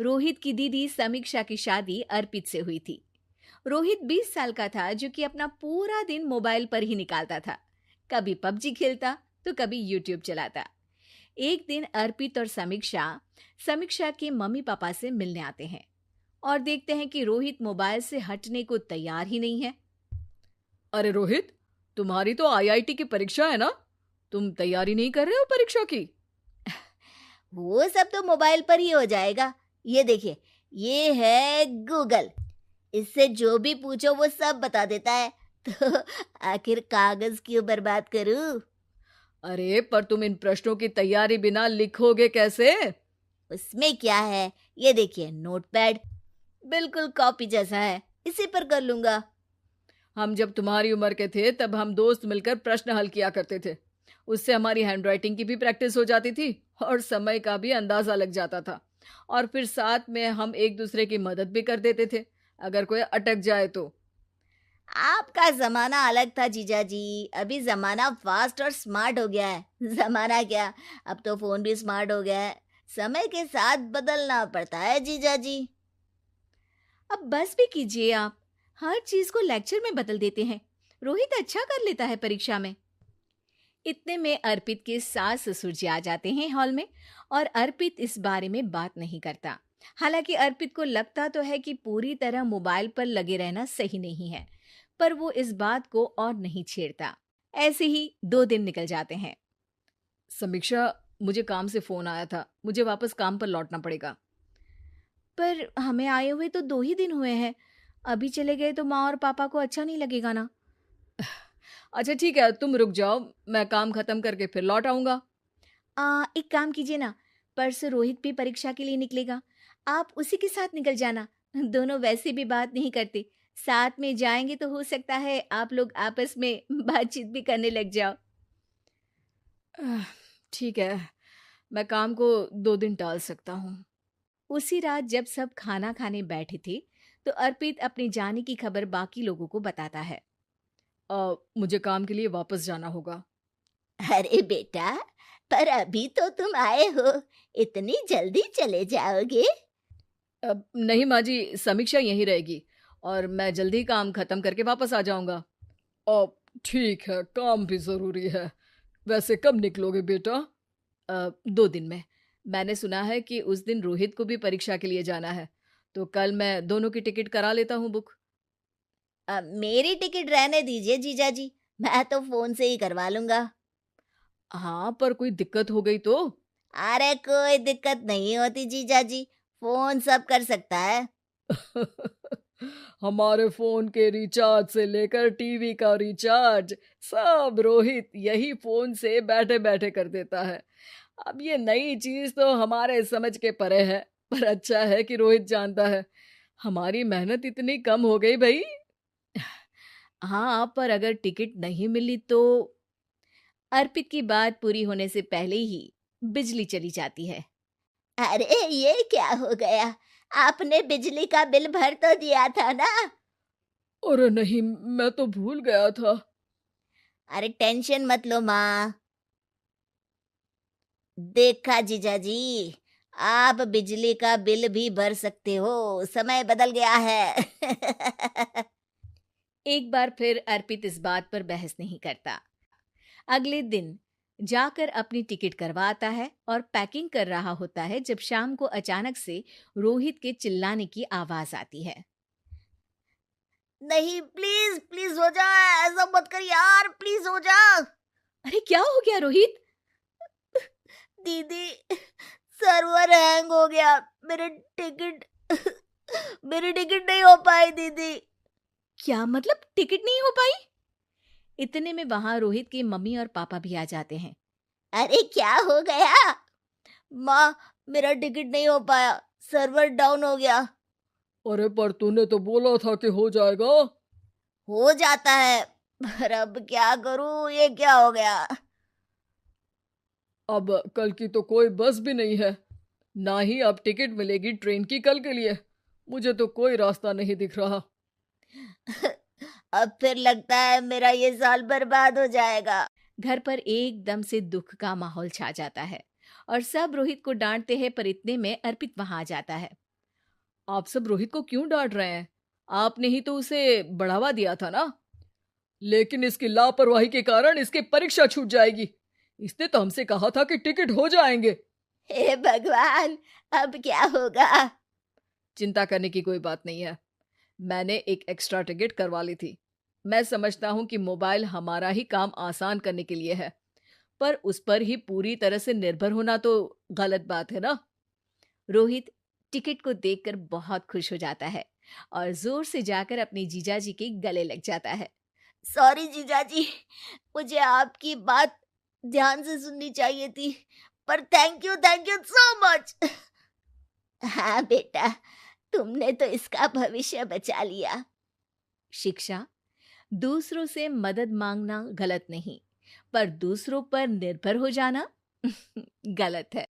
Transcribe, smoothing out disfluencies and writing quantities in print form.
रोहित की दीदी समीक्षा की शादी अर्पित से हुई थी। रोहित 20 साल का था, जो कि अपना पूरा दिन मोबाइल पर ही निकालता था। कभी पबजी खेलता तो कभी यूट्यूब चलाता। एक दिन अर्पित और समीक्षा समीक्षा के मम्मी पापा से मिलने आते हैं और देखते हैं कि रोहित मोबाइल से हटने को तैयार ही नहीं है। अरे रोहित, तुम्हारी तो आईआईटी की परीक्षा है ना? तुम तैयारी नहीं कर रहे हो परीक्षा की? वो सब तो मोबाइल पर ही हो जाएगा। ये देखिए, ये है गूगल। इससे जो भी पूछो वो सब बता देता है। तो आखिर कागज क्यों बर्बाद करूं? अरे पर तुम इन प्रश्नों की तैयारी बिना लिखोगे कैसे? उसमें क्या है, ये देखिए नोटपैड, बिल्कुल कॉपी जैसा है, इसी पर कर लूंगा। हम जब तुम्हारी उम्र के थे तब हम दोस्त मिलकर प्रश्न हल किया करते थे। उससे हमारी हैंडराइटिंग की भी प्रैक्टिस हो जाती थी और समय का भी अंदाजा लग जाता था। और फिर साथ में हम एक दूसरे की मदद भी कर देते थे अगर कोई अटक जाए तो। आपका जमाना अलग था जीजा जी। अभी जमाना फास्ट और स्मार्ट हो गया है। जमाना क्या, अब तो फोन भी स्मार्ट हो गया है। समय के साथ बदलना पड़ता है जीजा जी। अब बस भी कीजिए आप, हर चीज को लेक्चर में बदल देते हैं। रोहित अच्छा कर लेता है परीक्षा में। इतने में अर्पित के सास ससुर जी आ जाते हैं हॉल में, और अर्पित इस बारे में बात नहीं करता। हालांकि अर्पित को लगता तो है कि पूरी तरह मोबाइल पर लगे रहना सही नहीं है, पर वो इस बात को और नहीं छेड़ता। ऐसे ही 2 दिन निकल जाते हैं। समीक्षा, मुझे काम से फोन आया था, मुझे वापस काम पर लौटना पड़ेगा। पर हमें आए हुए तो 2 ही दिन हुए हैं। अभी चले गए तो माँ और पापा को अच्छा नहीं लगेगा ना। अच्छा ठीक है, तुम रुक जाओ, मैं काम खत्म करके फिर लौट आऊंगा। एक काम कीजिए ना, परसों रोहित भी परीक्षा के लिए निकलेगा, आप उसी के साथ निकल जाना। दोनों वैसे भी बात नहीं करते, साथ में जाएंगे तो हो सकता है आप लोग आपस में बातचीत भी करने लग जाओ। आह, ठीक है, मैं काम को 2 दिन टाल सकता हूँ। उसी रात जब सब खाना खाने बैठे थे, तो अर्पित अपने जाने की खबर बाकी लोगों को बताता है। मुझे काम के लिए वापस जाना होगा। अरे बेटा, पर अभी तो तुम आए हो, इतनी जल्दी चले जाओगे? नहीं माँ जी, समीक्षा यहीं रहेगी और मैं जल्दी काम खत्म करके वापस आ जाऊंगा। ठीक है, काम भी जरूरी है। वैसे कब निकलोगे बेटा? 2 दिन में। मैंने सुना है कि उस दिन रोहित को भी परीक्षा के लिए जाना है, तो कल मैं दोनों की टिकट करा लेता हूँ बुक। मेरी टिकट रहने दीजिए जीजा जी, मैं तो फोन से ही करवा लूंगा। हाँ, पर कोई दिक्कत हो गई तो? अरे कोई दिक्कत नहीं होती जीजा जी, फोन सब कर सकता है। हमारे फोन के रिचार्ज से लेकर टीवी का रिचार्ज सब रोहित यही फोन से बैठे बैठे कर देता है। अब ये नई चीज तो हमारे समझ के परे है, पर अच्छा है कि रोहित जानता है। हमारी मेहनत इतनी कम हो गई भाई। हाँ, पर अगर टिकट नहीं मिली तो? अर्पित की बात पूरी होने से पहले ही बिजली चली जाती है। अरे ये क्या हो गया, आपने बिजली का बिल भर तो दिया था ना? अरे नहीं, मैं तो भूल गया था। अरे टेंशन मत लो माँ। देखा जीजा जी, आप बिजली का बिल भी भर सकते हो, समय बदल गया है। एक बार फिर अर्पित इस बात पर बहस नहीं करता। अगले दिन जाकर अपनी टिकट करवाता है और पैकिंग कर रहा होता है, जब शाम को अचानक से रोहित के चिल्लाने की आवाज आती है। नहीं, प्लीज प्लीज हो जा, ऐसा मत कर यार, प्लीज हो जा। अरे क्या हो गया रोहित? दीदी, सर्वर हैंग हो गया, मेरी टिकट नहीं हो पाई दीदी। क्या मतलब टिकट नहीं हो पाई? इतने में वहां रोहित के मम्मी और पापा भी आ जाते हैं। अरे क्या हो गया? माँ, मेरा टिकट नहीं हो पाया, सर्वर डाउन हो गया। अरे पर तूने तो बोला था कि हो जाएगा। हो जाता है, पर अब क्या करूं, ये क्या हो गया? अब कल की तो कोई बस भी नहीं है, ना ही अब टिकट मिलेगी ट्रेन की कल के लिए। मुझे तो कोई रास्ता नहीं दिख रहा। अब फिर लगता है मेरा ये साल बर्बाद हो जाएगा। घर पर एकदम से दुख का माहौल छा जाता है और सब रोहित को डांटते हैं, पर इतने में अर्पित वहां आ जाता है। आप सब रोहित को क्यों डांट रहे हैं? आपने ही तो उसे बढ़ावा दिया था ना। लेकिन इसकी लापरवाही के कारण इसकी परीक्षा छूट जाएगी। इसने तो हमसे कहा था कि टिकट हो जाएंगे। हे भगवान, अब क्या होगा? चिंता करने की कोई बात नहीं है। मैंने एक एक्स्ट्रा टिकट करवा ली थी। मैं समझता हूँ कि मोबाइल हमारा ही काम आसान करने के लिए है, पर उस पर ही पूरी तरह से निर्भर होना तो गलत बात है ना। रोहित टिकट को देखकर बहुत खुश हो जाता है और जोर से जाकर अपने जीजाजी के गले लग जाता है। सॉरी जीजाजी, मुझे आपकी बात ध्यान से सुननी चाहिए थी, पर थैंक यू सो मच। हाँ बेटा, तुमने तो इसका भविष्य बचा लिया। शिक्षा, दूसरों से मदद मांगना गलत नहीं, पर दूसरों पर निर्भर हो जाना गलत है।